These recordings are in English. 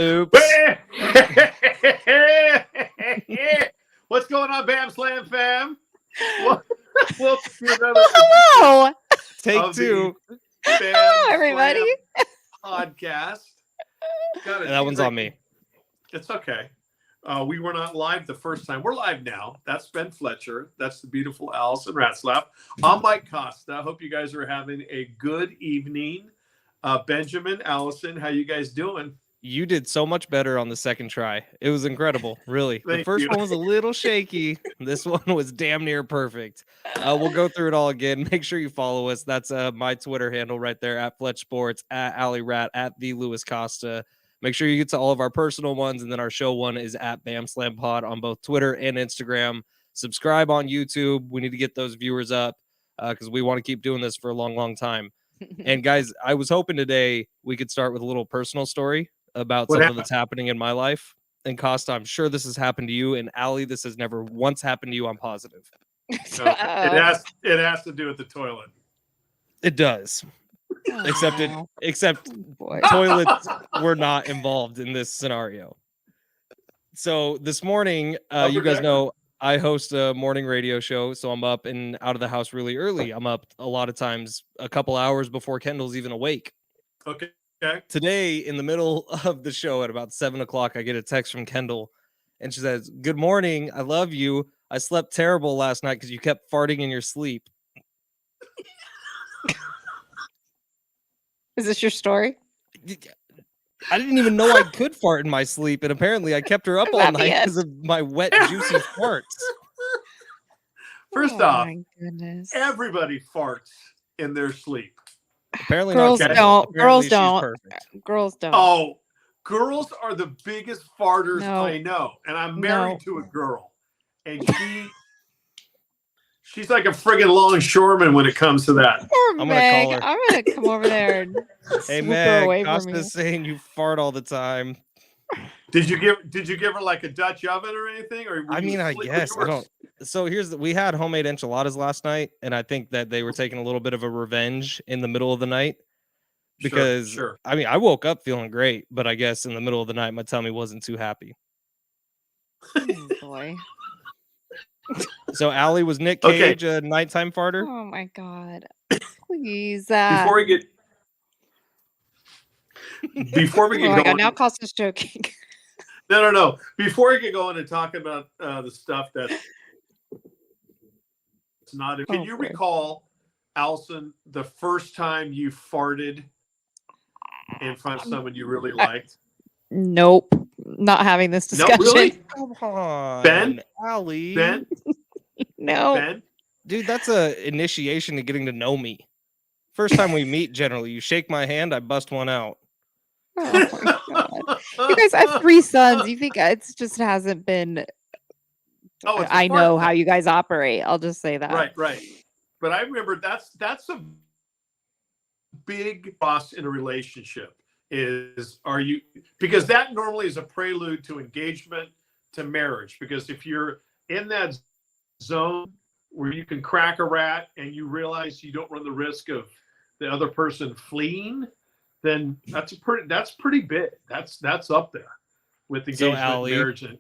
Oops. What's going on, Bam Slam fam? Welcome to another Hello, Take of two. the Bam everybody. Slam podcast. God, That one's on me. It's okay. We were not live the first time. We're live now. That's Ben Fletcher. That's the beautiful Allison Ratzlaff. I'm Mike Costa. Hope you guys are having a good evening. Benjamin, Allison, how you guys doing? You did so much better on the second try. It was incredible, really. The Thank first you. one was a little shaky. This one was damn near perfect. We'll go through it all again. Make sure you follow us. That's my Twitter handle right there, at Fletch Sports, at Alley Rat, at the Lewis Costa. Make sure you get to all of our personal ones, and then our show one is at Bam Slam Pod on both Twitter and Instagram. Subscribe on YouTube. We need to get those viewers up because we want to keep doing this for a long, long time. And guys, I was hoping today we could start with a little personal story about What something happened? that's happening in my life. And Costa, I'm sure this has happened to you. And Allie, this has never once happened to you. I'm positive. Okay. It has to do with the toilet. It does. Except Boy. toilets were not involved in this scenario. So this morning, you guys know I host a morning radio show, so I'm up and out of the house really early. I'm up a lot of times a couple hours before Kendall's even awake. Okay. Today, in the middle of the show at about 7 o'clock, I get a text from Kendall, and she says, "Good morning. I love you. I slept terrible last night because you kept farting in your sleep." Is this your story? I didn't even know I could fart in my sleep, and apparently I kept her up all Happy night end. because of my wet, juicy farts. First Oh, off, my goodness. everybody farts in their sleep. Apparently Girls not Kendall. don't. Apparently Girls she's don't. perfect. Girls don't. Oh, girls are the biggest farters No. I know. And I'm married No. to a girl. And she's like a friggin' longshoreman when it comes to that. Poor I'm gonna Meg. call her. I'm gonna come over there and Hey, swoop her away Meg, from you. Costa's saying you fart all the time. Did you give her like a Dutch oven or anything? Or were I you mean, I asleep with guess I yours? don't. So we had homemade enchiladas last night, and I think that they were taking a little bit of a revenge in the middle of the night because Sure. I mean, I woke up feeling great, but I guess in the middle of the night, my tummy wasn't too happy. Oh, boy. So Allie, was Nick Okay. Cage a nighttime farter? Oh my God. Please. Before we get Oh my God. going, Now Costa's joking. no. Before we get going and talk about the stuff that's not. Can you boy. recall, Allison, the first time you farted in front of someone you really liked? Nope. Not having this No, discussion. really? Come on, Ben? Allie. Ben? No. Ben? Dude, that's a initiation to getting to know me. First time we meet, generally, you shake my hand, I bust one out. Oh my God. You guys, I have 3 sons. You think it just hasn't been. Oh, it's a I fart know thing. how you guys operate. I'll just say that. Right. But I remember that's a big loss in a relationship because that normally is a prelude to engagement, to marriage. Because if you're in that zone where you can crack a rat and you realize you don't run the risk of the other person fleeing, then that's pretty big. That's up there with engagement, Allie, marriage, and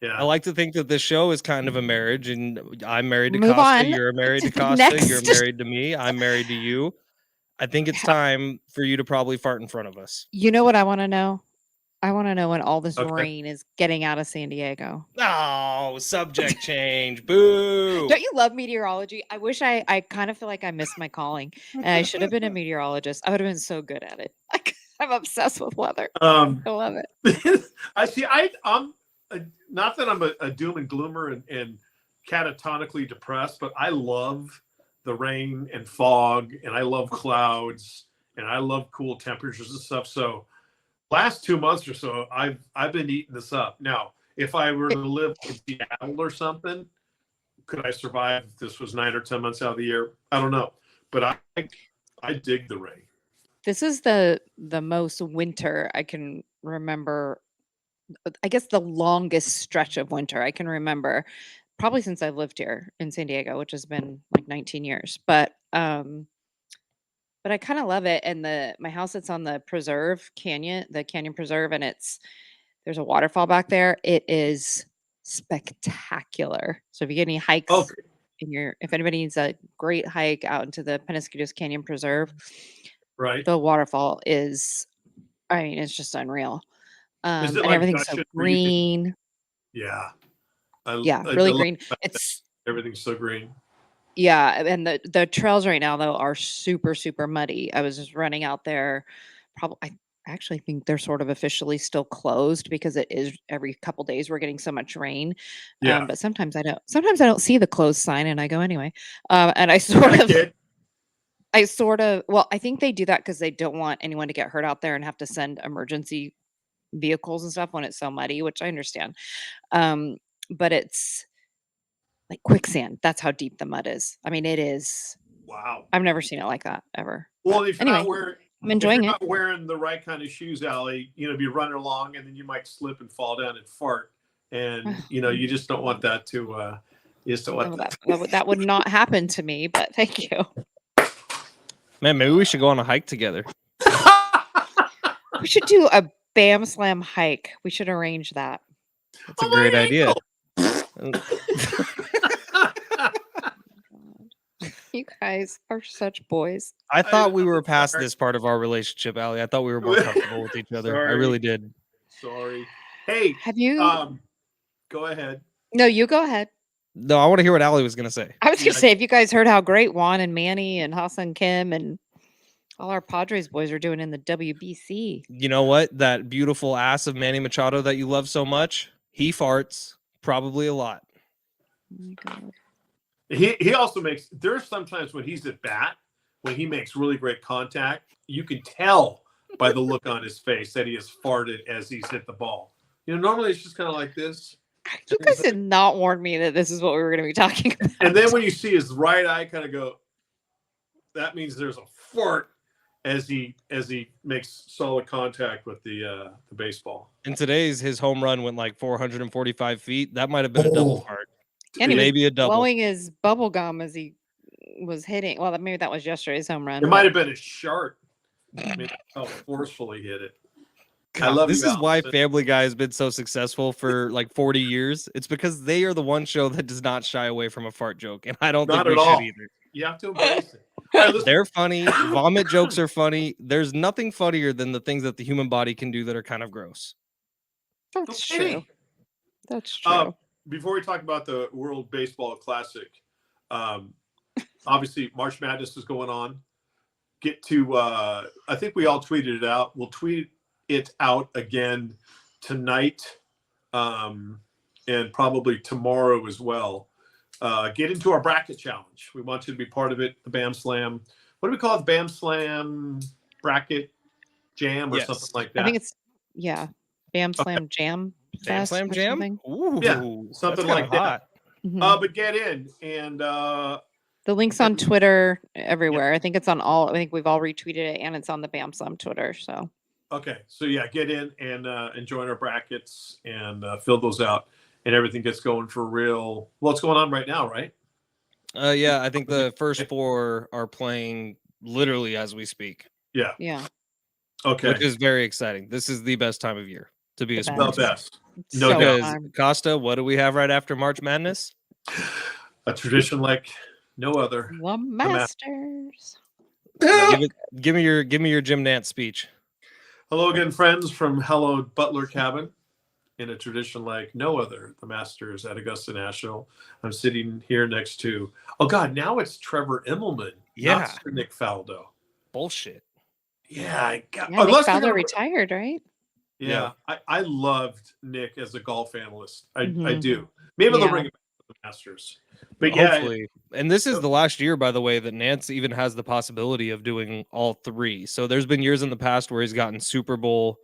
yeah. I like to think that this show is kind of a marriage, and I'm married to Move Costa. on You're married to to the Costa. next. You're married to me. I'm married to you. I think it's time for you to probably fart in front of us. You know what I want to know? I want to know when all this Okay. rain is getting out of San Diego. Oh, subject change. Boo. Don't you love meteorology? I wish I kind of feel like I missed my calling and I should have been a meteorologist. I would have been so good at it. I'm obsessed with weather. I love it. I see. I'm not that I'm a doom and gloomer and catatonically depressed, but I love the rain and fog, and I love clouds, and I love cool temperatures and stuff. So last 2 months or so, I've been eating this up. Now, if I were to live in Seattle or something, could I survive if this was 9 or 10 months out of the year? I don't know, but I dig the rain. This is the most winter I can remember. I guess the longest stretch of winter I can remember, probably since I've lived here in San Diego, which has been like 19 years. But but I kind of love it. And my house, it's on the the canyon preserve, and there's a waterfall back there. It is spectacular. So if you get any hikes Okay. if anybody needs a great hike out into the Penasquitos Canyon Preserve, Right. the waterfall is, I mean, it's just unreal. Is it And like everything's so Gushin where you can? green. Yeah. Yeah, I really love green. that It's everything's so green. Yeah, and the trails right now though are super, super muddy. I was just running out there. Probably, I actually think they're sort of officially still closed because it is every couple days we're getting so much rain. Yeah. But sometimes I don't. Sometimes I don't see the closed sign and I go anyway. And well, I think they do that because they don't want anyone to get hurt out there and have to send emergency vehicles and stuff when it's so muddy, which I understand. But it's like quicksand. That's how deep the mud is. I mean, it is. Wow. I've never seen it like that ever. Well, if you're Anyway, I'm enjoying it. not wearing the right kind of shoes, Allie, be running along and then you might slip and fall down and fart, and you just don't want that to. You just don't want that would not happen to me. But thank you. Man, maybe we should go on a hike together. We should do a Bam Slam hike. We should arrange that. That's a great idea. You guys are such boys. I thought we were past this part of our relationship, Allie. I thought we were more comfortable with each other. Sorry. I really did. Sorry. Hey, have you? Go ahead. No, you go ahead. No, I want to hear what Allie was going to say. I was going to say, have you guys heard how great Juan and Manny and Hassan Kim and all our Padres boys are doing in the WBC? You know what? That beautiful ass of Manny Machado that you love so much, he farts probably a lot. Oh my God. He also makes, there's sometimes when he's at bat, when he makes really great contact, you can tell by the look on his face that he has farted as he's hit the ball. Normally it's just kind of like this. You guys did not warn me that this is what we were going to be talking about. And then when you see his right eye kind of go, that means there's a fart as he makes solid contact with the baseball. And today's his home run went like 445 feet. That might have been a double fart. And maybe a double. Blowing his bubble gum as he was hitting. Well, maybe that was yesterday's home run. It might have been a shark. I mean, how forcefully hit it. God, I love this. Is why Family Guy has been so successful for like 40 years. It's because they are the one show that does not shy away from a fart joke, and I don't think we should either. You have to embrace it. They're funny. Vomit jokes are funny. There's nothing funnier than the things that the human body can do that are kind of gross. That's true. That's true. Before we talk about the World Baseball Classic, obviously March Madness is going on. Get to, I think we all tweeted it out. We'll tweet it out again tonight and probably tomorrow as well. Get into our bracket challenge. We want you to be part of it. The Bam Slam. What do we call it? Bam Slam bracket jam or something like that. I think it's, Bam Slam Jam. Bam Slam Jam? Ooh, yeah, something like that. Mm-hmm. But get in and the link's on Twitter everywhere. I think it's on I think we've all retweeted it, and it's on the Bam Slam Twitter. So okay, so get in and join our brackets and fill those out, and everything gets going for real. Well, it's going on right now, right? Yeah, I think the first four are playing literally as we speak. Yeah. Yeah. Okay. Which is very exciting. This is the best time of year to be a sports. The best. No, because Costa, what do we have right after March Madness? A tradition like no other. The Masters. Give me your Jim Nantz speech. Hello again, friends from Hello Butler Cabin. In a tradition like no other, the Masters at Augusta National. I'm sitting here next to, oh God, now it's Trevor Immelman, not Sir Nick Faldo. Bullshit. Yeah, Nick Faldo retired, right? Yeah, I loved Nick as a golf analyst. I do. Maybe they'll bring him back to the Masters. But hopefully. And this is the last year, by the way, that Nance even has the possibility of doing all three. So there's been years in the past where he's gotten Super Bowl,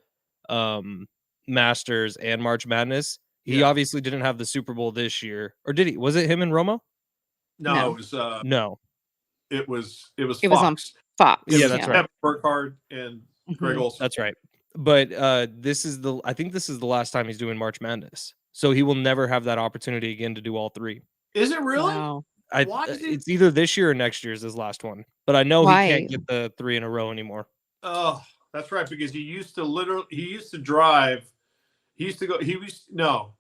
Masters, and March Madness. He obviously didn't have the Super Bowl this year, or did he? Was it him and Romo? No, it was no. It was Fox. It was on Fox. Yeah, that's right. Burkhardt and Greg Olson. That's right. But I think this is the last time he's doing March Madness. So he will never have that opportunity again to do all three. Is it really? Wow. Why is he? It's either this year or next year's his last one. But I know he can't Why? get the 3 in a row anymore. Oh, that's right. Because he used to drive. He used to go.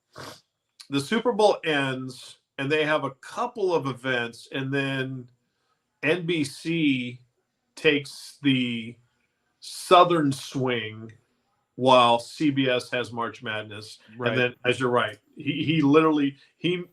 The Super Bowl ends, and they have a couple of events, and then NBC takes the southern swing while CBS has March Madness. Right. And then, as you're right, he literally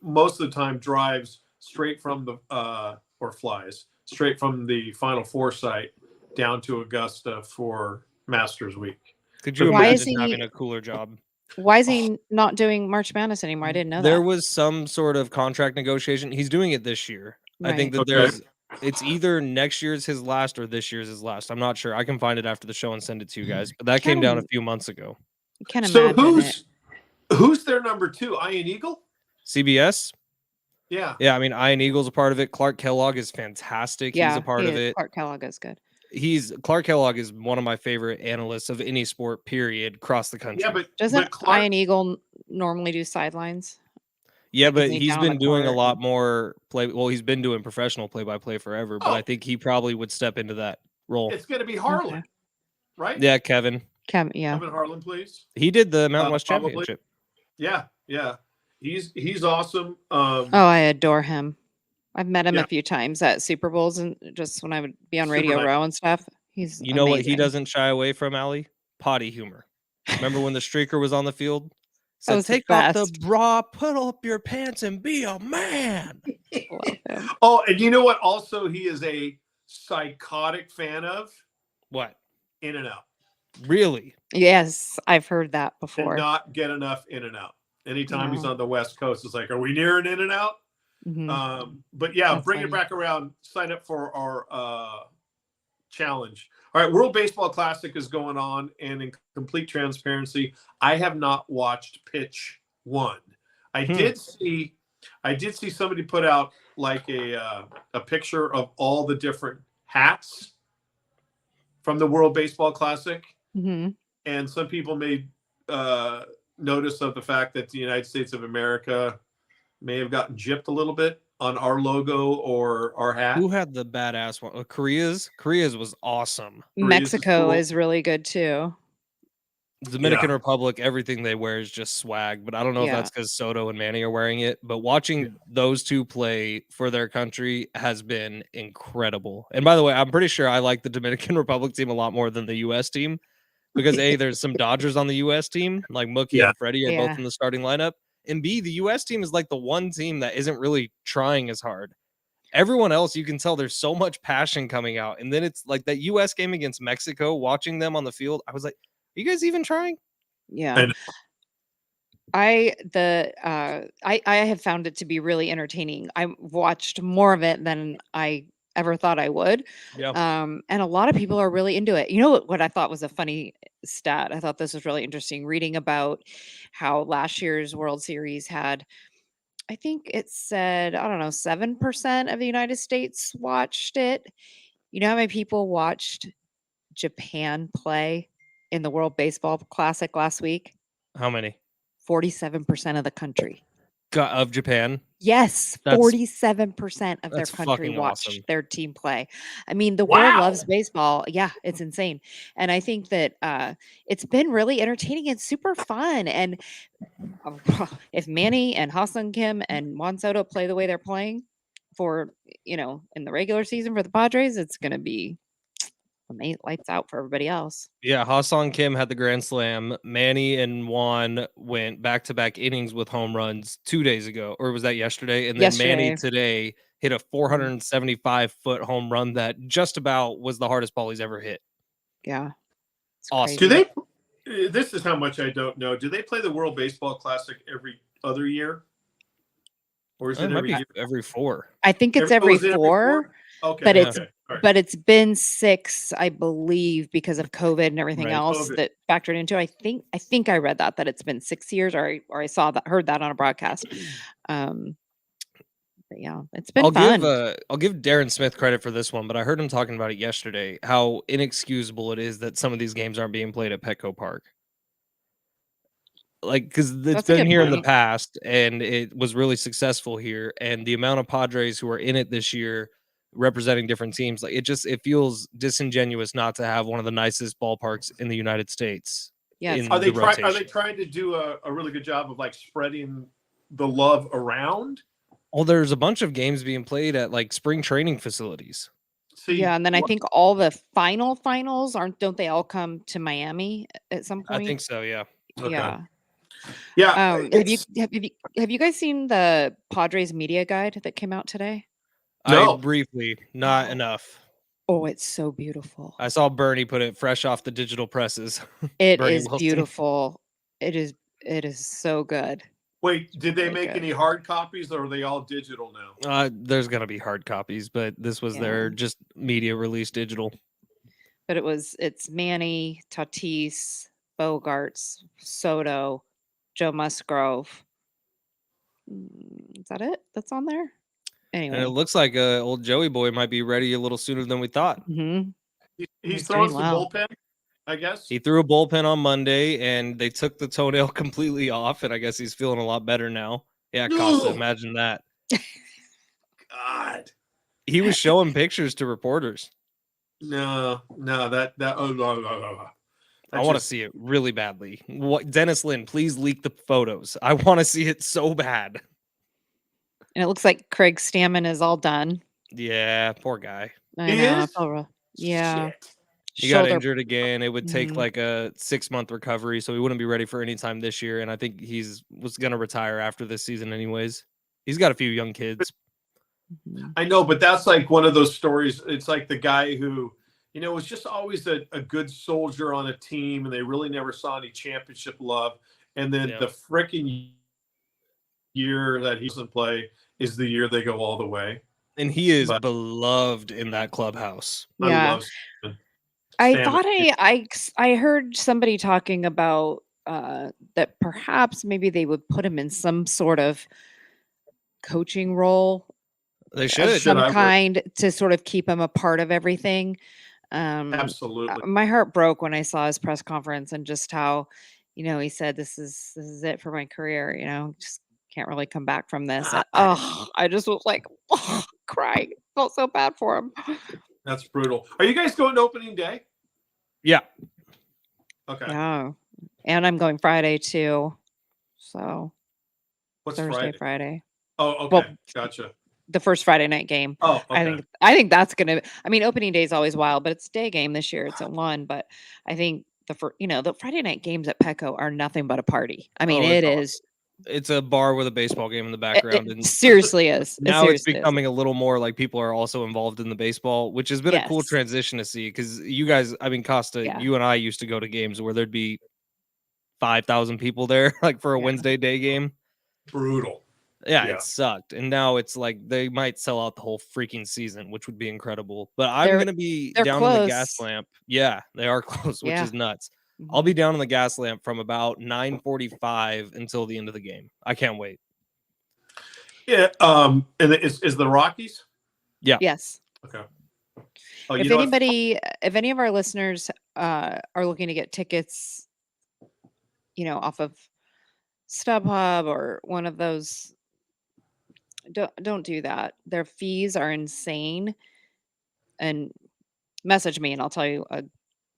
most of the time drives straight from the or flies straight from the Final Four site down to Augusta for Masters Week. Could you Why is imagine he- having a cooler job? Why is he not doing March Madness anymore? I didn't know There that. was some sort of contract negotiation. He's doing it this year. I think Right. that it's either next year's his last or this year's his last. I'm not sure. I can find it after the show and send it to you guys. But that came down a few months ago. Can't So imagine it. who's their number 2? Ian Eagle? CBS? Yeah. Yeah, I mean, Ian Eagle's a part of it. Clark Kellogg is fantastic. Yeah, He's a part he of is. it. Clark Kellogg is good. Clark Kellogg is one of my favorite analysts of any sport, period, across the country. Yeah, but Doesn't Clark, Ian Eagle normally do sidelines? Yeah, Like, but isn't he he's down on been the doing a court lot and- more he's been doing professional play-by-play forever, but I Oh. think he probably would step into that role. it's going to be Harlan, Okay. right? Yeah, Kevin. Yeah. Kevin Harlan, please. He did the Mountain West Probably. Championship. Yeah. He's awesome. Oh, I adore him. I've met him Yeah. a few times at Super Bowls and just when I would be on Super Radio nice. Row and stuff. He's You know what he amazing. doesn't shy away from, Allie? Potty humor. Remember when the streaker was on the field? That Said, was the take off the best. bra, put up your pants, and be a man. Love him. Oh, and you know what? Also, he is a psychotic fan of What? In-N-Out. Really? Yes, I've heard that And before. not get enough In-N-Out. Anytime he's No. on the West Coast, it's like, are we near an In-N-Out? Mhm. But yeah, That's bring funny. it back around. Sign up for our challenge. All right, World Baseball Classic is going on, and in complete transparency, I have not watched pitch 1. I did see somebody put out like a picture of all the different hats from the World Baseball Classic, Mhm. and some people made notice of the fact that the United States of America may have gotten gypped a little bit on our logo or our hat. Who had the badass one? Korea's? Korea's was awesome. Mexico cool. is really good too. Dominican Yeah. Republic, everything they wear is just swag, but I don't know if Yeah. that's because Soto and Manny are wearing it. But watching those two play for their country has been incredible. And by the way, I'm pretty sure I like the Dominican Republic team a lot more than the U.S. team because A, there's some Dodgers on the U.S. team, like Mookie Yeah. and Freddie are Yeah. both in the starting lineup. And B, the U.S. team is like the one team that isn't really trying as hard. Everyone else, you can tell there's so much passion coming out. And then it's like that U.S. game against Mexico, watching them on the field, I was like, are you guys even trying? Yeah. And- I have found it to be really entertaining. I watched more of it than I ever thought I would. Yeah. And a lot of people are really into it. You know what I thought was a funny stat? I thought this was really interesting reading about how last year's World Series had, I think it said, I don't know, 7% of the United States watched it. You know how many people watched Japan play in the World Baseball Classic last week? How many? 47% of the country. Of Japan? Yes, That's- 47% of their that's country fucking watched awesome. their team play. I mean, the world Wow. loves baseball. Yeah, it's insane. And I think that it's been really entertaining and super fun. And if Manny and Ha-Seong Kim and Juan Soto play the way they're playing for, in the regular season for the Padres, it's going to be lights out for everybody else. Yeah, Ha-Seong Kim had the grand slam. Manny and Juan went back-to-back innings with home runs 2 days ago, or was that yesterday? And then Manny Yesterday. today hit a 475-foot home run that just about was the hardest ball he's ever hit. Yeah. It's Awesome. Do crazy. they? This is how much I don't know. Do they play the World Baseball Classic every other year, or is It it might every be year? every 4. I think it's Oh, every is it 4. Okay, but it's- okay. All right. But it's been 6, I believe, because of COVID and everything Right, else COVID. that factored into it. I think I read that it's been 6 years, or I heard that on a broadcast. But yeah, it's been fun. I'll give Darren Smith credit for this one, but I heard him talking about it yesterday, how inexcusable it is that some of these games aren't being played at Petco Park. Like, because it's That's a been good here in the point. past, and it was really successful here, and the amount of Padres who are in it this year representing different teams, like, it feels disingenuous not to have one of the nicest ballparks in the United States Yeah, it's in Are the they rotation. trying to do a really good job of like spreading the love around? Well, there's a bunch of games being played at, like, spring training facilities. See, yeah, and then I think all the finals don't they all come to Miami at some I point? think so, yeah. okay, Yeah. yeah, Have you guys seen the Padres media guide that came out today? I No. briefly, not Oh. enough. Oh, it's so beautiful. I saw Bernie put it fresh off the digital presses. It Bernie is Wilson. beautiful. It is so good. Wait, did they really make good. any hard copies, or are they all digital now? There's gonna be hard copies, but this was their Yeah. just media release digital. But it's Manny, Tatis, Bogarts, Soto, Joe Musgrove. Is that it? That's on there? And it Anyway. looks like old Joey boy might be ready a little sooner than we thought. Mhm. He's He's throwing doing some well. bullpen, I guess. He threw a bullpen on Monday, and they took the toenail completely off, and I guess he's feeling a lot better now. Yeah, Costa, No. imagine that. God, He was showing pictures to reporters. no, that oh, no. I want to see it really badly. What, Dennis Lynn, please leak the photos. I want to see it so bad. And it looks like Craig Stammen is all done. Yeah, poor guy. I He know. I is? feel yeah. Shit. He got Shoulder. injured again. It would take Mhm. like a 6-month recovery, so he wouldn't be ready for any time this year. And I think was gonna retire after this season, anyways. He's got a few young kids. Mhm. I know, but that's like one of those stories. It's like the guy who, was just always a good soldier on a team, and they really never saw any championship love. And then Yeah. the freaking year that he doesn't play is the year they go all the way. And he is But beloved in that clubhouse. I Yeah. love Stammen. I Stammen. thought I heard somebody talking about that perhaps maybe they would put him in some sort of coaching role They of should. some I would. kind to sort of keep him a part of everything. Absolutely. My heart broke when I saw his press conference and just how, he said, this is it for my career, just can't really come back from this. And, I just was like, crying. Felt so bad for him. That's brutal. Are you guys going to opening day? Yeah. Okay. Yeah. And I'm going Friday too. So What's Thursday, Friday? Friday. Oh, okay. Well, Gotcha. the first Friday night game. Oh, okay. I think that's gonna. I mean, opening day is always wild, but it's a day game this year. It's at 1, but I think the Friday night games at Petco are nothing but a party. I mean, it's it awesome. is. It's a bar with a baseball game in the It background. And seriously is. It now it's seriously is. becoming a little more like people are also involved in the baseball, which has been a cool Yes. transition to see. Because you guys, I mean, Costa, Yeah. you and I used to go to games where there'd be 5,000 people there, like for a Yeah. Wednesday day game. Brutal. Yeah, Yeah. it sucked. And now it's like they might sell out the whole freaking season, which would be incredible. But I'm They're gonna be they're down in the gas close. lamp. Yeah, they are close, which Yeah. is nuts. I'll be Mhm. down in the gas lamp from about 9:45 until the end of the game. I can't wait. Yeah. And is the Rockies? Yes. Okay. Oh, If any of our listeners are looking to get tickets, off of StubHub or one of those, don't do that. Their fees are insane. And message me and I'll tell you a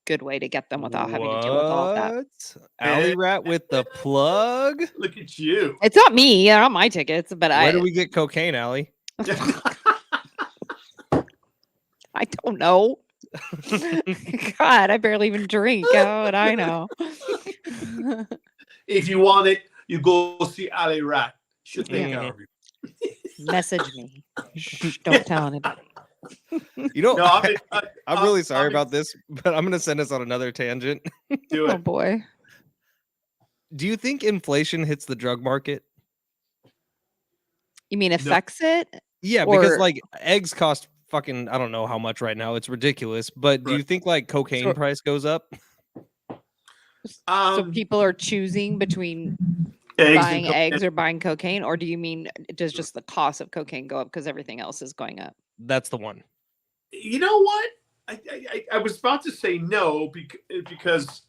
good way to get them without having to deal with all of that. What? Alley Rat with the plug? Look at you. It's not me, not my tickets, but Where do we get cocaine, Allie? I don't know. God, I barely even drink. How would I know? If you want it, you go see Ali Rat. Should take care of you. Message me. Shh, don't tell anybody. You know, No, I'm really sorry about this, but I'm going to send us on another tangent. Do Oh it. boy. Do you think inflation hits the drug market? You mean affects it? Yeah, because Or- like eggs cost fucking, I don't know how much right now. It's ridiculous. But do you Right. think like cocaine So- price goes up? So people are choosing between buying eggs or buying cocaine, or do you mean does just the cost of cocaine go up because everything else is going up? That's the one. You know what? I was about to say no because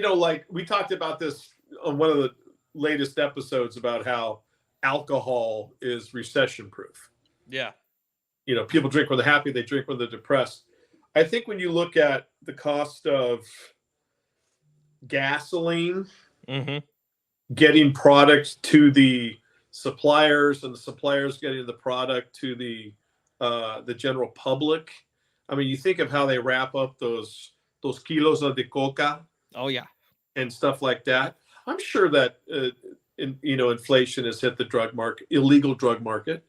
like we talked about this on one of the latest episodes about how alcohol is recession proof. Yeah. You know, people drink when they're happy, they drink when they're depressed. I think when you look at the cost of gasoline, getting product to the suppliers and the suppliers getting the product to the general public. I mean, you think of how they wrap up those kilos of the coca. Oh yeah. And stuff like that. I'm sure that inflation has hit the drug market, illegal drug market.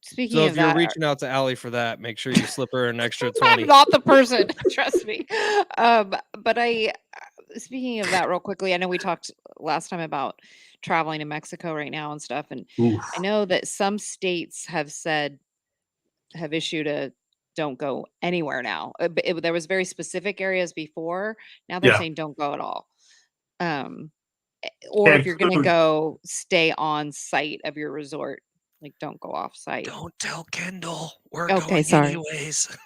Speaking So of if you're that, reaching out to Allie for that, make sure you slip her an extra 20. I'm not the person, trust me. But speaking of that real quickly, I know we talked last time about traveling to Mexico right now and stuff. And I know that some states have issued a don't go anywhere now. There was very specific areas before. Now they're saying don't go at all. Or And if you're going to go, stay on site of your resort. Like, don't go off site. Don't tell Kendall. We're Okay, going sorry. anyways.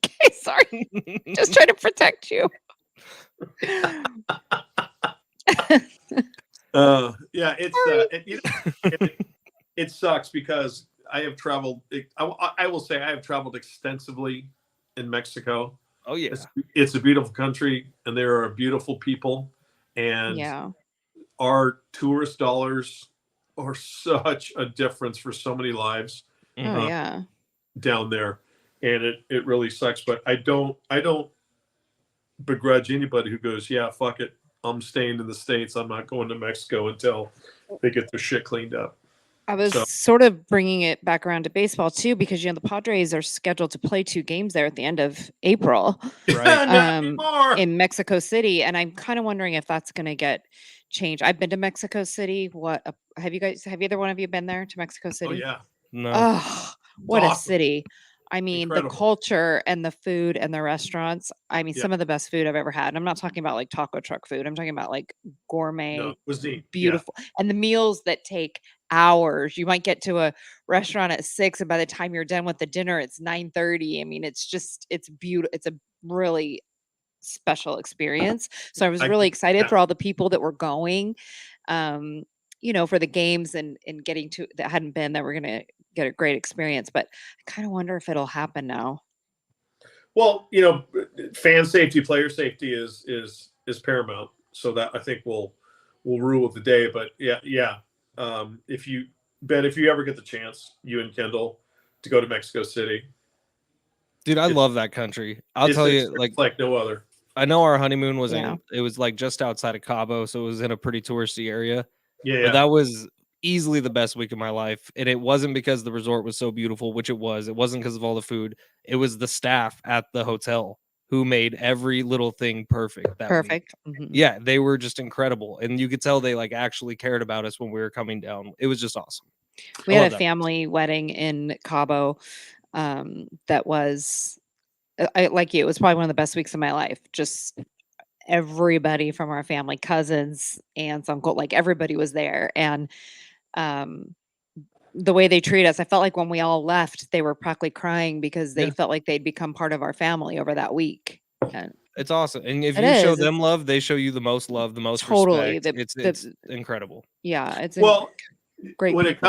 Okay, sorry. Just trying to protect you. Yeah, it sucks because I have traveled. I will say I have traveled extensively in Mexico. Oh yeah, it's a beautiful country, and there are beautiful people, and our tourist dollars are such a difference for so many lives. Down there, and it really sucks. But I don't begrudge anybody who goes, yeah, fuck it, I'm staying in the States. I'm not going to Mexico until they get their shit cleaned up. I was sort of bringing it back around to baseball too, because the Padres are scheduled to play 2 games there at the end of April, right? In Mexico City, and I'm kind of wondering if that's going to get changed. I've been to Mexico City. Have either one of you been there to Mexico City? Oh yeah, no. Oh, what a city! I mean, incredible. The culture and the food and the restaurants. I mean, some of the best food I've ever had. And I'm not talking about like taco truck food. I'm talking about like gourmet, beautiful, and the meals that take hours. You might get to a restaurant at 6, and by the time you're done with the dinner, it's 9:30. I mean, it's beautiful. It's a really special experience. So I was really excited for all the people that were going, for the games and getting to that hadn't been, that we're gonna get a great experience. But I kind of wonder if it'll happen now. Well, fan safety, player safety is paramount. So that I think will rule the day. But yeah. If you ever get the chance, you and Kendall, to go to Mexico City, dude, I love that country. I'll tell you, like no other. I know our honeymoon was it was like just outside of Cabo, so it was in a pretty touristy area. Yeah, but that was easily the best week of my life, and it wasn't because the resort was so beautiful, which it was. It wasn't because of all the food. It was the staff at the hotel who made every little thing perfect. Perfect. Yeah, they were just incredible, and you could tell they like actually cared about us when we were coming down. It was just awesome. We had a family wedding in Cabo that was like you. It was probably one of the best weeks of my life. Just everybody from our family, cousins, aunts, uncle, like everybody was there. And the way they treat us, I felt like when we all left, they were practically crying because they felt like they'd become part of our family over that week. And it's awesome. And if you show them love, they show you the most love, the most respect. It's incredible. Yeah, it's great. When it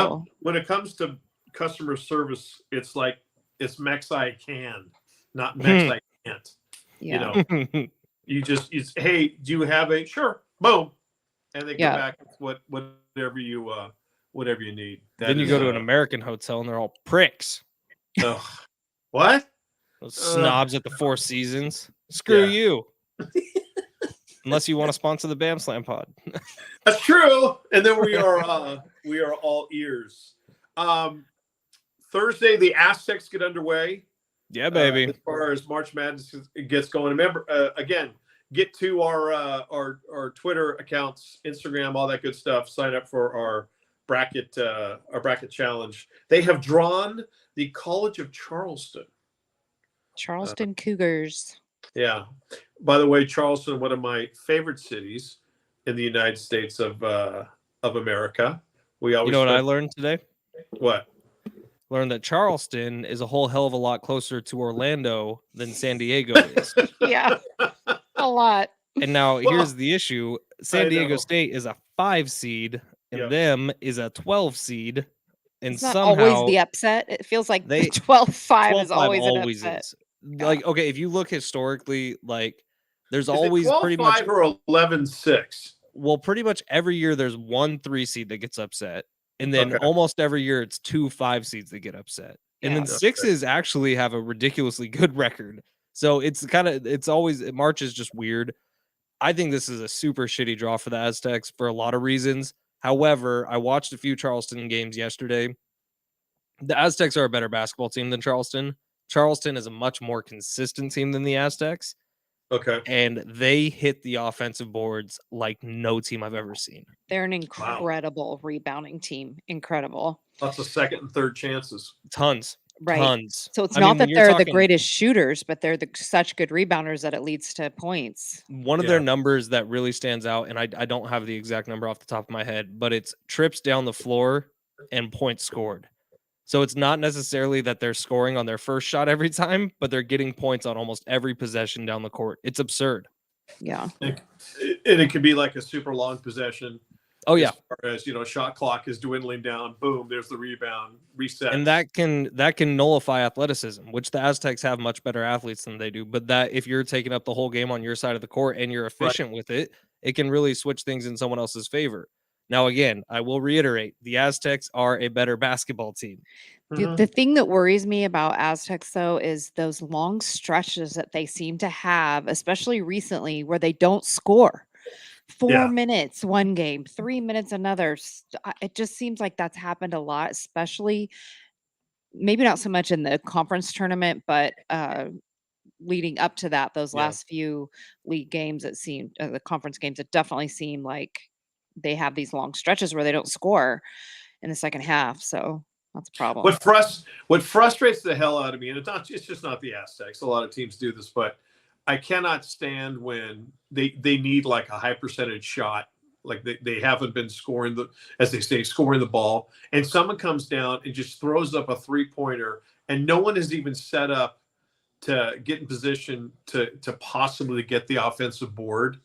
comes to customer service, it's like it's Mex I can, not Mex I can't. Yeah. Hey, do you have a boom, and they come back with whatever you need. Then you go to an American hotel and they're all pricks. What? Those snobs at the Four Seasons. Screw you. Unless you want to sponsor the Bam Slam pod. That's true. And then we are all ears. Thursday, the Aztecs get underway. Yeah, baby. As far as March Madness gets going. Remember, again, get to our Twitter accounts, Instagram, all that good stuff. Sign up for our bracket challenge. They have drawn the College of Charleston Cougars. Yeah. By the way, Charleston, one of my favorite cities in the United States of America. We always. You know what I learned today? What? Learned that Charleston is a whole hell of a lot closer to Orlando than San Diego is. Yeah, a lot. And now Well, here's the issue. San I Diego know. State is a 5 seed and Yep. them is a 12 seed. And It's not always somehow the upset. It feels like the they 12-5 is 12-5 always an always upset. is. Yeah. Like, okay, if you look historically, like there's Is it always pretty much 12-5 or 11-6? pretty much every year there's 1 3 seed that gets upset. And then Okay. almost every year it's 2 5 seeds that get upset. And then Yeah. sixes actually have a ridiculously good record. So it's always March is just weird. I think this is a super shitty draw for the Aztecs for a lot of reasons. However, I watched a few Charleston games yesterday. The Aztecs are a better basketball team than Charleston. Charleston is a much more consistent team than the Aztecs, Okay. and they hit the offensive boards like no team I've ever seen. They're an incredible rebounding team. Incredible. Lots of second and third chances. Tons. Right. Tons. So it's I not mean, when that you're they're the talking greatest shooters, but they're such good rebounders that it leads to points. one of their numbers that really stands out, and I don't have the exact number off the top of my head, but it's trips down the floor and points scored. So it's not necessarily that they're scoring on their first shot every time, but they're getting points on almost every possession down the court. It's absurd. Yeah. And it could be like a super long possession. Oh yeah. As far as, shot clock is dwindling down. Boom, there's the rebound, reset. And that can nullify athleticism, which the Aztecs have much better athletes than they do. But that if you're taking up the whole game on your side of the court and you're efficient with it, it can really switch things in someone else's favor. Now, again, I will reiterate, the Aztecs are a better basketball team. The thing that worries me about Aztecs, though, is those long stretches that they seem to have, especially recently, where they don't score. 4 minutes one game, 3 minutes another. It just seems like that's happened a lot, especially maybe not so much in the conference tournament, but leading up to that, those last few league games, it seemed the conference games, it definitely seemed like they have these long stretches where they don't score in the second half. So that's a problem. What frustrates the hell out of me, and it's just not the Aztecs. A lot of teams do this, but I cannot stand when they need like a high percentage shot, like they haven't been scoring scoring the ball, and someone comes down and just throws up a 3-pointer, and no one is even set up to get in position to possibly get the offensive board.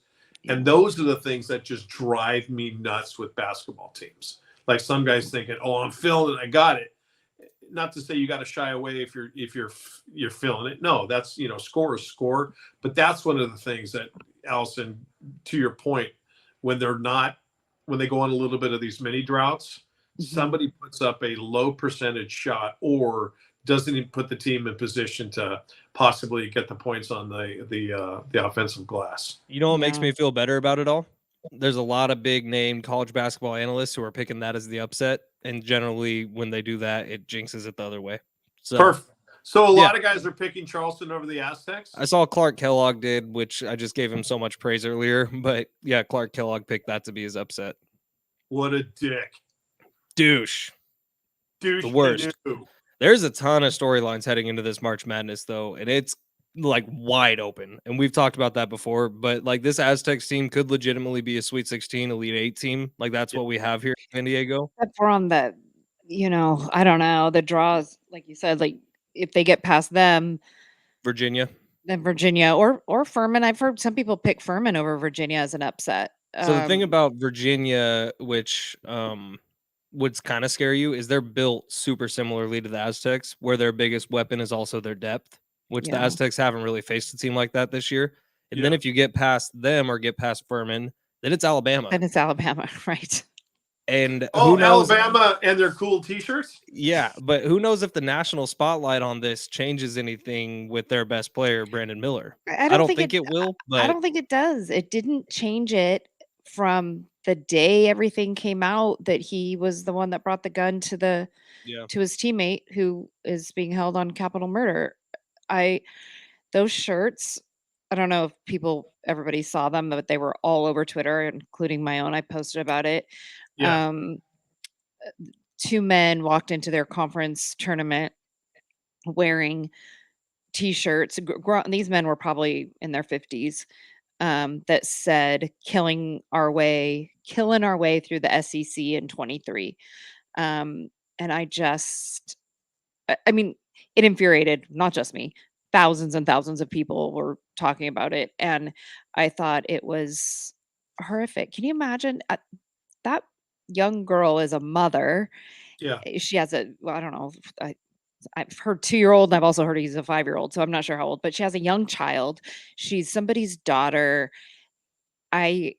And those are the things that just drive me nuts with basketball teams. Like some guys thinking, "Oh, I'm feeling it, I got it." Not to say you got to shy away if you're feeling it. No, that's score is score. But that's one of the things that, Allison, to your point, when they go on a little bit of these mini droughts, somebody puts up a low percentage shot or doesn't even put the team in position to possibly get the points on the offensive glass. You know what makes me feel better about it all? There's a lot of big name college basketball analysts who are picking that as the upset. And generally, when they do that, it jinxes it the other way. So perfect. So a lot of guys are picking Charleston over the Aztecs. I saw Clark Kellogg did, which I just gave him so much praise earlier. But yeah, Clark Kellogg picked that to be his upset. What a dick. Douche. The worst. There's a ton of storylines heading into this March Madness, though, and it's like wide open. And we've talked about that before, but like this Aztecs team could legitimately be a Sweet 16, Elite 8 team. Like that's what we have here in San Diego. Except for on the, I don't know, the draws, like you said, like if they get past them, Virginia. Then Virginia or Furman. I've heard some people pick Furman over Virginia as an upset. So the thing about Virginia, which would kind of scare you, is they're built super similarly to the Aztecs, where their biggest weapon is also their depth, which the Aztecs haven't really faced a team like that this year. And then if you get past them or get past Furman, then it's Alabama. Then it's Alabama, right? And who knows? Alabama and their cool T-shirts? Yeah, but who knows if the national spotlight on this changes anything with their best player, Brandon Miller. I don't think it will, but I don't think it does. It didn't change it from the day everything came out that he was the one that brought the gun to his teammate who is being held on capital murder. Those shirts, I don't know if everybody saw them, but they were all over Twitter, including my own. I posted about it. Yeah. 2 men walked into their conference tournament wearing T-shirts. These men were probably in their 50s. That said, killing our way through the SEC in 23. And I mean, it infuriated not just me, thousands and thousands of people were talking about it, and I thought it was horrific. Can you imagine that young girl is a mother? Yeah. She has I don't know. I've heard 2-year-old, and I've also heard he's a 5-year-old, so I'm not sure how old, but she has a young child. She's somebody's daughter. I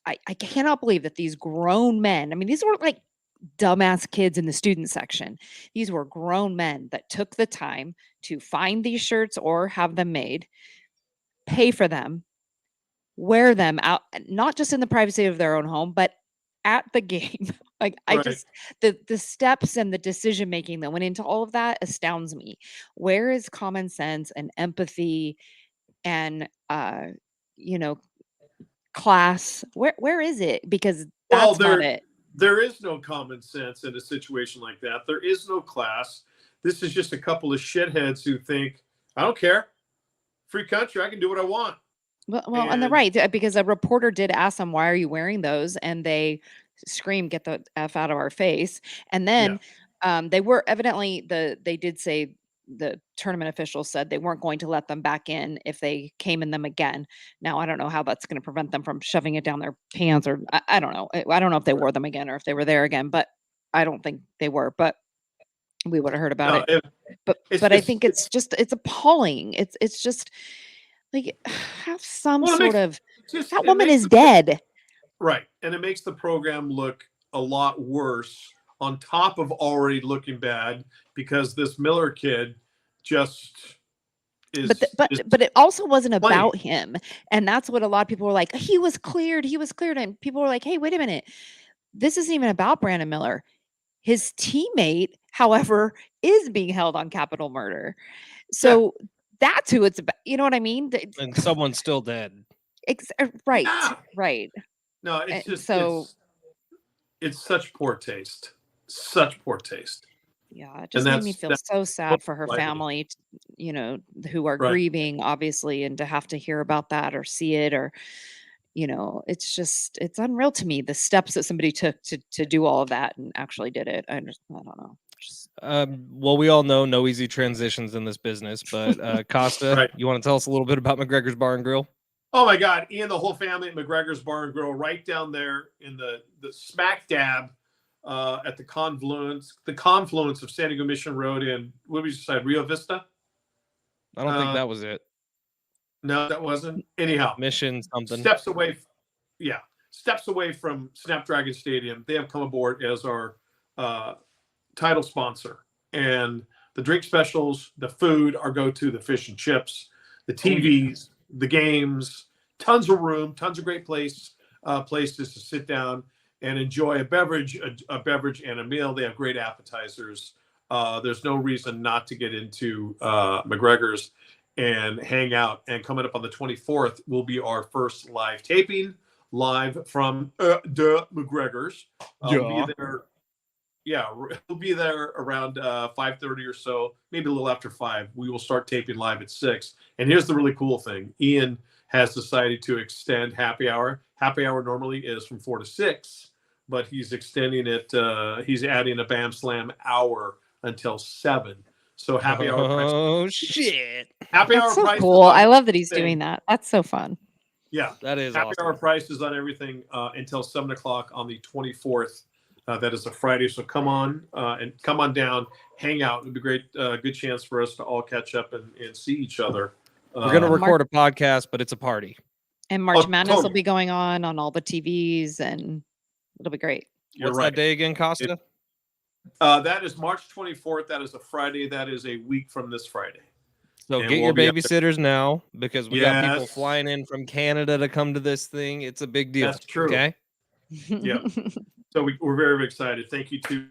I cannot believe that these grown men, I mean, these weren't like dumbass kids in the student section. These were grown men that took the time to find these shirts or have them made, pay for them, wear them out, not just in the privacy of their own home, but at the game. Like I Right. just the steps and the decision making that went into all of that astounds me. Where is common sense and empathy and you know, class? Where is it? Because Well, that's not it. there is no common sense in a situation like that. There is no class. This is just a couple of shitheads who think, I don't care. Free country. I can do what I want. Well, and they're right, because a reporter did ask them, "Why are you wearing those?" And they screamed, "Get the F out of our face." And Yeah. then they were evidently they did say the tournament officials said they weren't going to let them back in if they came in them again. Now, I don't know how that's going to prevent them from shoving it down their pants, or I don't know. I don't know if they wore them again or if they were there again, but I don't think they were. But we would have heard about No, it. But it's I just- think it's appalling. It's just like have some Well, it sort makes- of just- that it woman makes is the- dead. Right. And it makes the program look a lot worse on top of already looking bad because this Miller kid just is. But it also wasn't playing. about him, and that's what a lot of people were like. He was cleared, and people were like, "Hey, wait a minute, this isn't even about Brandon Miller." His teammate, however, is being held on capital murder. So that's who it's about. You know what I mean? And someone's still dead. Right, Yeah. right. No, it's And just so it's such poor taste. Such poor taste. yeah, it just made me feel so sad for her likely. family, you know, who are Right. grieving, obviously, and to have to hear about that or see it, or, you know, it's unreal to me the steps that somebody took to do all of that and actually did it. I don't know. Well, we all know no easy transitions in this business, but Costa, Right. you want to tell us a little bit about McGregor's Bar and Grill? Oh my God, Ian, the whole family at McGregor's Bar and Grill, right down there in the smack dab at the confluence of San Diego Mission Road and what did we decide, Rio Vista? I don't think that was it. No, that wasn't. Anyhow, Mission something. steps away from Snapdragon Stadium. They have come aboard as our title sponsor, and the drink specials, the food, our go-to, the fish and chips, the TVs, the games, tons of room, tons of great places to sit down and enjoy a beverage and a meal. They have great appetizers. There's no reason not to get into McGregor's and hang out. And coming up on the 24th will be our first live taping, live from the McGregor's. We'll be there. Yeah, we'll be there around 5:30 or so, maybe a little after 5. We will start taping live at 6. And here's the really cool thing. Ian has decided to extend happy hour. Happy hour normally is from 4 to 6, but he's extending it. He's adding a Bam Slam hour until 7. So happy hour price. Oh, shit. Happy That's hour so price. cool. I love that he's doing that. That's so fun. Yeah. That is happy awesome. hour prices on everything until 7 o'clock on the 24th. That is a Friday, so come on down, hang out. It'd be great, good chance for us to all catch up and see each other. We're gonna record a podcast, but it's a party. And March Madness will be going on all the TVs, and it'll be great. What's that day again, Costa? That is March 24th. That is a Friday. That is a week from this Friday. So get your babysitters now, because we got people flying in from Canada to come to this thing. It's a big deal. That's true. Okay. Yeah. So we're very, very excited. Thank you to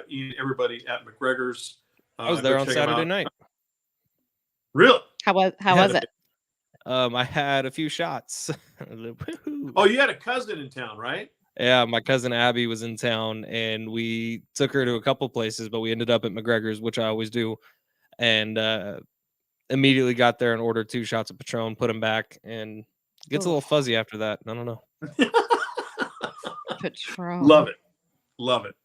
Ian, everybody at McGregor's. I was there on Saturday night. Really? How was it? I had a few shots. Oh, you had a cousin in town, right? Yeah, my cousin Abby was in town, and we took her to a couple places, but we ended up at McGregor's, which I always do, and immediately got there and ordered 2 shots of Patron, put them back, and gets a little fuzzy after that. I don't know. Patron. Love it.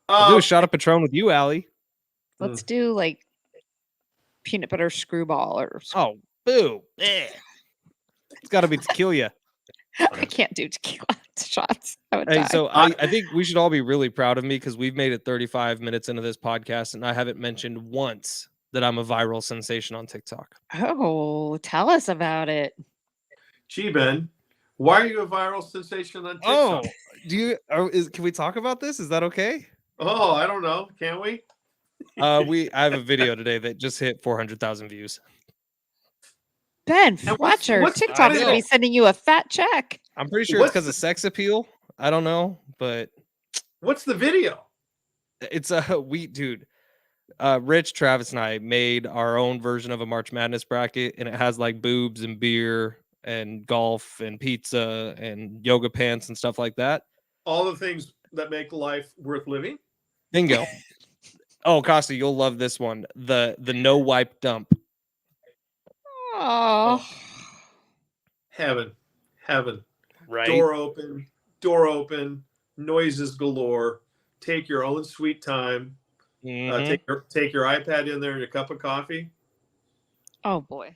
I'll do a shot of Patron with you, Allie. Let's do like peanut butter screwball or. Oh, boo! It's got to be tequila. I can't do tequila shots. I would Hey, die. so I think we should all be really proud of me because we've made it 35 minutes into this podcast, and I haven't mentioned once that I'm a viral sensation on TikTok. Oh, tell us about it. Gee, Ben, why are you a viral sensation on TikTok? Oh, can we talk about this? Is that okay? Oh, I don't know. Can we? I have a video today that just hit 400,000 views. Ben And Fletcher, what's- TikTok's I gonna be know. sending you a fat check. I'm pretty sure it's because of sex appeal. I don't know, but What's the video? it's dude. Rich, Travis, and I made our own version of a March Madness bracket, and it has like boobs and beer and golf and pizza and yoga pants and stuff like that. All the things that make life worth living. Bingo. Oh, Costa, you'll love this one. The no wipe dump. Oh, Heaven. Right. Door open, noises galore. Take your own sweet time. Mhm. Take your iPad in there and your cup of coffee. oh boy.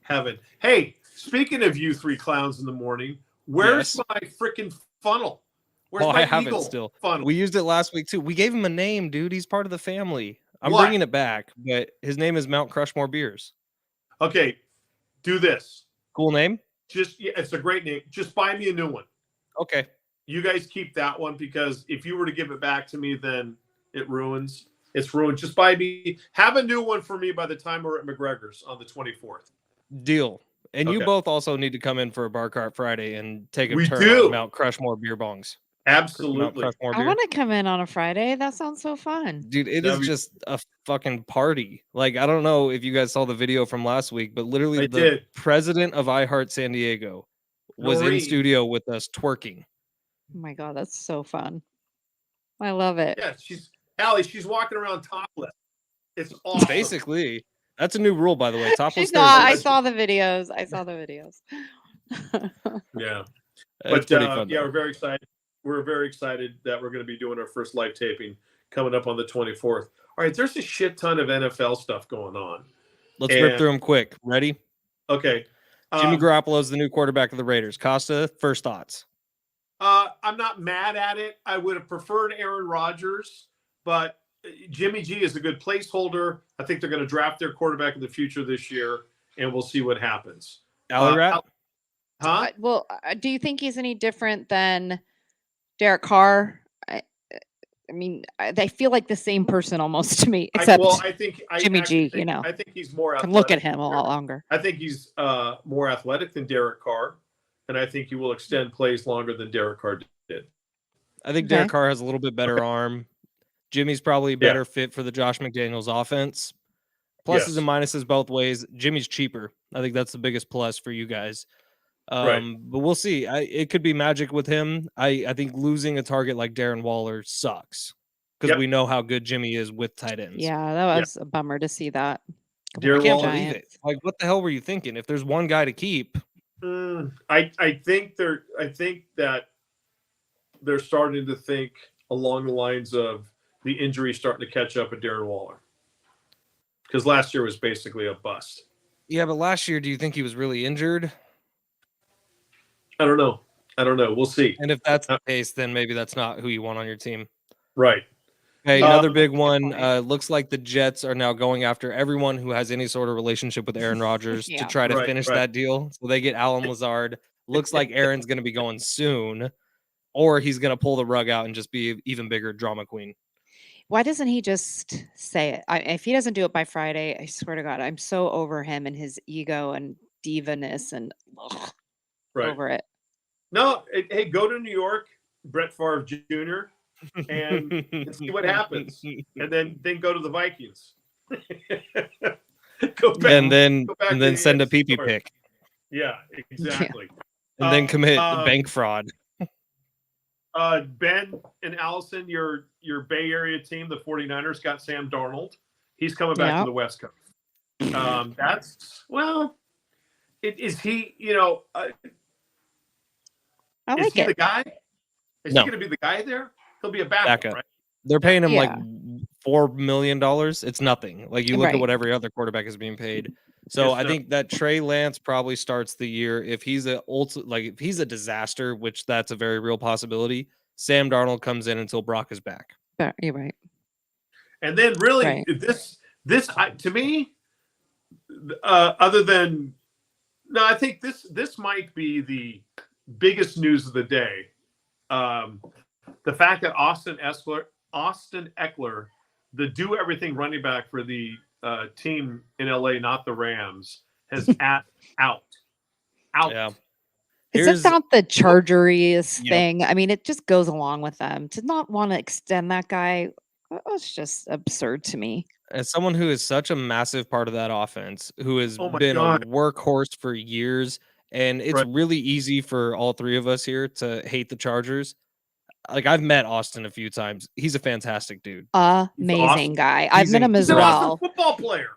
Heaven. Hey, speaking of you three clowns in the morning, where's Yes. my freaking funnel? Where's Oh, my I have eagle it still. funnel? We used it last week too. We gave him a name, dude. He's part of the family. I'm What? bringing it back, but his name is Mount Crushmore Beers. Okay, do this. Cool name. It's a great name. Just buy me a new one. Okay. You guys keep that one because if you were to give it back to me, then it ruins. It's ruined. Just have a new one for me by the time we're at McGregor's on the 24th. Deal. And you Okay. both also need to come in for a bar cart Friday and take a We turn do. on Mount Crushmore beer bongs. Mount Absolutely. Crushmore I beer. want to come in on a Friday. That sounds so fun. Dude, it That'd is be- just a fucking party. Like, I don't know if you guys saw the video from last week, but literally I the did. president of iHeart San Diego was in Noreen. studio with us twerking. Oh my god, that's so fun. I love it. Yeah, she's walking around topless. It's awesome. Basically, that's a new rule, by the way. Topless She's not. I Thursdays. saw the videos. Yeah. It's pretty fun. Yeah, though. we're very excited. We're very excited that we're going to be doing our first live taping coming up on the 24th. All right, there's a shit ton of NFL stuff going on. Let's rip And- through them quick. Ready? Okay. Jimmy Garoppolo's the new quarterback of the Raiders. Costa, first thoughts. I'm not mad at it. I would have preferred Aaron Rodgers, but Jimmy G is a good placeholder. I think they're going to draft their quarterback of the future this year, and we'll see what happens. Alley Rat? Huh? Well, do you think he's any different than Derek Carr? I mean, they feel like the same person almost to me, except I think Jimmy G, think, you know. I think he's more can athletic. look at him a lot longer. I think he's more athletic than Derek Carr, and I think he will extend plays longer than Derek Carr did. I think Okay. Derek Carr has a little bit better arm. Jimmy's probably a better fit for the Josh McDaniels offense. Pluses Yes. and minuses both ways. Jimmy's cheaper. I think that's the biggest plus for you guys. Right. But we'll see. It could be magic with him. I think losing a target like Darren Waller sucks because Yep. we know how good Jimmy is with tight ends. Yeah, that was a bummer to see that. Darren I can't Waller- believe it. Like, what the hell were you thinking? If there's one guy to keep, I think that they're starting to think along the lines of the injury starting to catch up with Darren Waller, because last year was basically a bust. yeah. But last year, do you think he was really injured? I don't know. We'll see. And if that's the case, then maybe that's not who you want on your team. Right. Okay, another Um, big one. point. Looks like the Jets are now going after everyone who has any sort of relationship with Aaron Rodgers to Yeah. try to Right, finish right. that deal. So they get Alan Lazard. Looks like Aaron's going to be going soon, or he's going to pull the rug out and just be an even bigger drama queen. Why doesn't he just say it? If he doesn't do it by Friday, I swear to God, I'm so over him and his ego and diva-ness and Right. over it. No. Hey, go to New York, Brett Favre Jr., and see what happens, and then go to the Vikings. Go back, and then go back to the send a AFC pee North. pick, Yeah, exactly. and then commit Um, bank fraud. Ben and Allison, your Bay Area team, the 49ers, got Sam Darnold. He's coming back Yeah. to the West Coast. Is he, I is like he it. the guy? Is No. he going to be the guy there? He'll be a backup, Backup. right? They're paying him like Yeah. $4 million. It's nothing. Like you look at Right. what every other quarterback is being paid. So I think that Trey Lance probably starts the year if he's if he's a disaster, which that's a very real possibility. Sam Darnold comes in until Brock is back. You're right. And then really Right. to me, other than I think this might be the biggest news of the day. The fact that Austin Eckler, the do everything running back for the team in LA, not the Rams, has out. Yeah. Is that not the Chargeriest Yep. thing? I mean, it just goes along with them. To not want to extend that guy, it's just absurd to me. As someone who is such a massive part of that offense, who has been God. a workhorse for years, and it's really easy for all three of us here to hate the Chargers. Like, I've met Austin a few times. He's a fantastic dude. Amazing awesome. guy. I've met him as He's an well. awesome football player.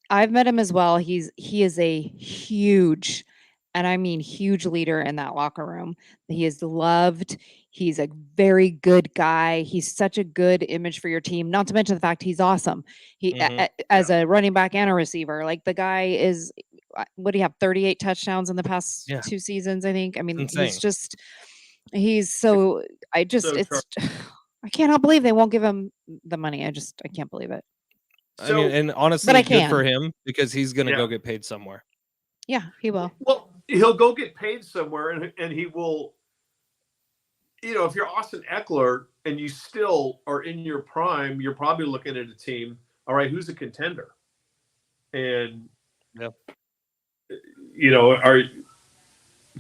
I've met him as well. He is a huge, and I mean huge, leader in that locker room. He is loved. He's a very good guy. He's such a good image for your team. Not to mention the fact he's awesome. He as a running back and a receiver. Like the guy is. What do you have? 38 touchdowns in the past 2 seasons, I think. I mean, he's so. I cannot believe they won't give him the money. I can't believe it. I mean, and honestly, good for him because he's going to go get paid somewhere. Yeah, he will. Well, he'll go get paid somewhere, and he will. If you're Austin Eckler and you still are in your prime, you're probably looking at a team. All right, who's a contender? And are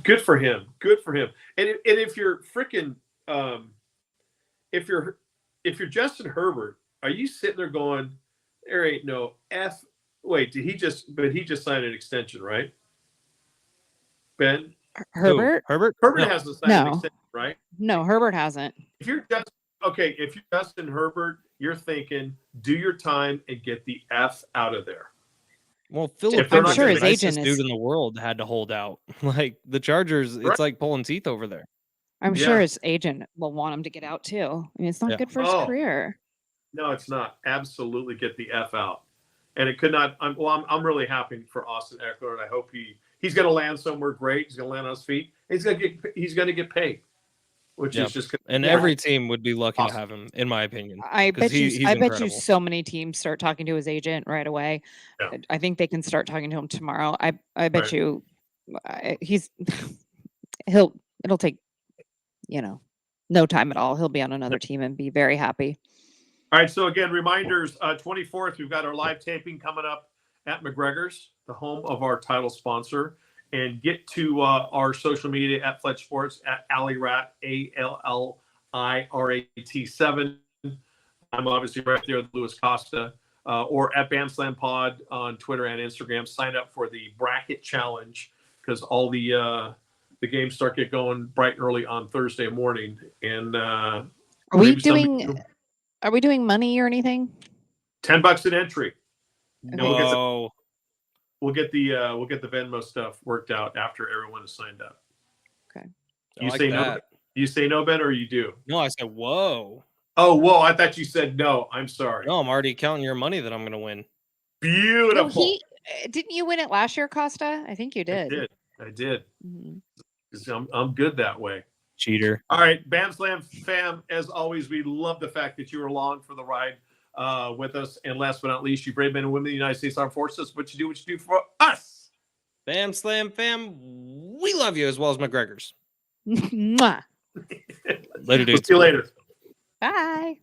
good for him. Good for him. And if you're freaking, if you're Justin Herbert, are you sitting there going, there ain't no F? Wait, he just signed an extension, right? Ben? Herbert? Herbert hasn't signed an extension, right? No, Herbert hasn't. If you're Justin Herbert, you're thinking, do your time and get the F out of there. Well, Philip, I'm sure his agent dude in the world had to hold out. Like the Chargers, it's like pulling teeth over there. I'm sure his agent will want him to get out too. I mean, it's not good for his career. No, it's not. Absolutely, get the F out. And it could not. I'm really happy for Austin Eckler, and I hope he's going to land somewhere great. He's going to land on his feet. He's going to get paid, which is just. And every team would be lucky to have him, in my opinion. I bet you so many teams start talking to his agent right away. Yeah. I think they can start talking to him tomorrow. I bet you it'll take no time at all. He'll be on another team and be very happy. All right. So again, reminders, 24th, we've got our live taping coming up at McGregor's, the home of our title sponsor. And get to our social media at Fletch Sports, at AlliRat, ALLIRAT7. I'm obviously right there with Louis Costa, or at BamSlam Pod on Twitter and Instagram. Sign up for the bracket challenge because all the games get going bright and early on Thursday morning. And are we doing money or anything? $10 an entry. No. We'll get the Venmo stuff worked out after everyone is signed up. Okay. You say no. You say no, Ben, or you do? No, I said whoa. Oh, whoa! I thought you said no. I'm sorry. No, I'm already counting your money that I'm going to win. Beautiful. Didn't you win it last year, Costa? I think you did. I did. Mm-hmm. I'm good that way. Cheater. All right, BamSlam fam. As always, we love the fact that you were along for the ride with us. And last but not least, you brave men and women of the United States Armed Forces. What you do for us. BamSlam fam, we love you as well as McGregor's. Mwah. Later, dude. See you later. Bye.